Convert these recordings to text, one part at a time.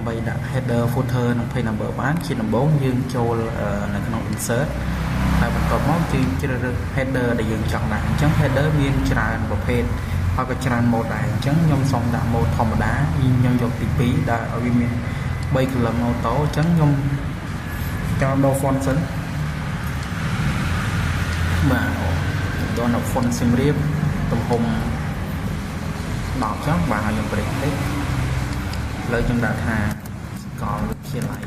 ដើម្បីដាក់ header footer និង page number បានជាដំបូងយើងចូលនៅក្នុង insert ហើយបន្ទាប់មកយើងជ្រើសរើស header ដែលយើងចង់ដាក់អញ្ចឹង header មានច្រើនប្រភេទហើយក៏ច្រើន mode ដែរអញ្ចឹងខ្ញុំសូមដាក់ mode ធម្មតាខ្ញុំយកទី2ដែលឲ្យវាមាន3 column auto អញ្ចឹងខ្ញុំចូលដល់ font សិនបាទដល់ font សៀមរាបទំហំ10ចុះបាទហើយខ្ញុំ break តិចលើខ្ញុំដាក់ថាកលវិទ្យាល័យ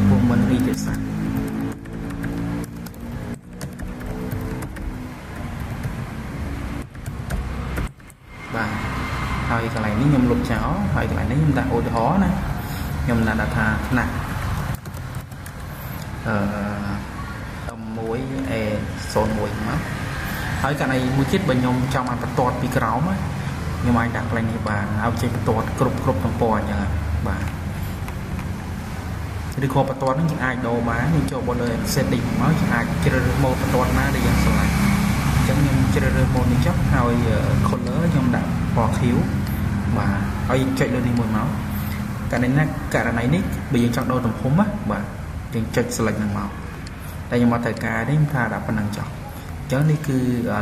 ពុំមិននីតិសាស្ត្របាទហើយកន្លែងនេះខ្ញុំលុបចោលហើយកន្លែងនេះខ្ញុំដាក់ឧទាហរណ៍ណាខ្ញុំដាក់ថាថ្នាក់11A01 មកហើយកន្លែងមួយទៀតបើខ្ញុំចង់ឲ្យបន្ទាត់ពីក្រោមខ្ញុំអាចដាក់កន្លែងនេះបានឲ្យចេញបន្ទាត់គ្រប់ទំព័រអញ្ចឹងបាទឬក៏បន្ទាត់នេះយើងអាចដូរបានយើងចូលមកលើ setting មកយើងអាចជ្រើសរើស mode បន្ទាត់ណាដែលយើងស្រឡាញ់អញ្ចឹងខ្ញុំជ្រើសរើស mode នេះចុះហើយ color ខ្ញុំដាក់ពណ៌ខៀវបាទហើយចុចលើនេះមួយមកករណីនេះបើយើងចង់ដូរទំហំបាទយើងចុច select នឹងមកតែខ្ញុំមកត្រូវការនេះថាដាក់ប៉ុណ្ណឹងចុះអញ្ចឹងនេះគឺ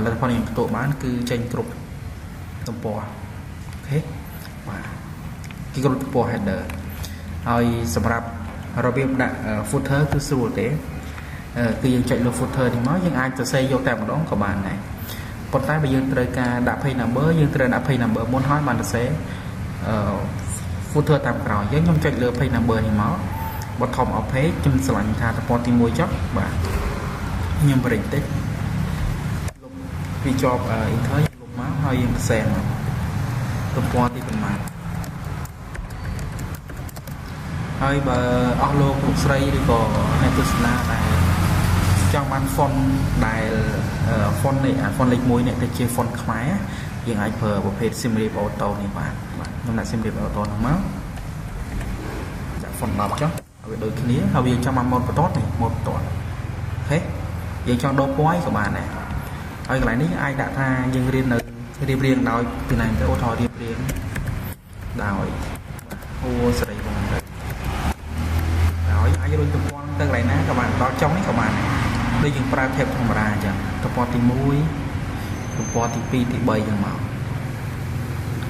លទ្ធផលខ្ញុំទទួលបានគឺចេញគ្រប់ទំព័រអូខេបាទគឺគ្រប់ទំព័រ header ហើយសម្រាប់របៀបដាក់ footer គឺស្រួលទេគឺយើងចុចលើ footer នេះមកយើងអាចសរសេរយកតែម្ដងក៏បានដែរប៉ុន្តែបើយើងត្រូវការដាក់ page number យើងត្រូវដាក់ page number មុនហើយបានសរសេរfooter តាមក្រោយយើងខ្ញុំចុចលើ page number នេះមក bottom of page ខ្ញុំស្រឡាញ់ថាទំព័រទី1ចុះបាទខ្ញុំ break តិចលុបពីជាប់ enter លុបមកហើយយើងសរសេរមកទំព័រទីប៉ុន្មានហើយបើអស់លោកលោកស្រីឬក៏អ្នកទស្សនាដែលចង់បាន font ដែល font នេះfont លេខ1នេះទៅជា font ខ្មែរយើងអាចប្រើប្រភេទ Simrip Auto នេះបាទខ្ញុំដាក់ Simrip Auto ហ្នឹងមកដាក់ font 10ចុះឲ្យវាដូចគ្នាហើយយើងចង់បាន mode បន្ទាត់នេះ mode បន្ទាត់អូខេយើងចង់ដូរពណ៌ក៏បានដែរហើយកន្លែងនេះអាចដាក់ថាយើងរៀននៅរៀបរៀងដោយពីណាទៅឧទាហរណ៍រៀបរៀងដោយអូសេរីបងទៅហើយអាចរុញទំព័រទៅកន្លែងណាក៏បានដល់ចុងនេះក៏បានដូចយើងប្រើ tab ធម្មតាអញ្ចឹងទំព័រទី1ទំព័រទី2ទី3អញ្ចឹងមក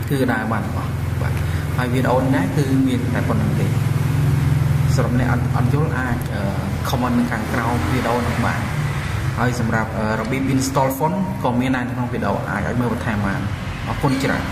គឺដែរបានបាទហើយវីដេអូនេះគឺមានតែប៉ុណ្្នឹងទេសម្រាប់អ្នកអត់យល់អាច comment នៅខាងក្រោមវីដេអូនេះបានហើយសម្រាប់របៀប install font ក៏មាននៅក្នុងវីដេអូអាចឲ្យមើលបន្ថែមបានអរគុណច្រើន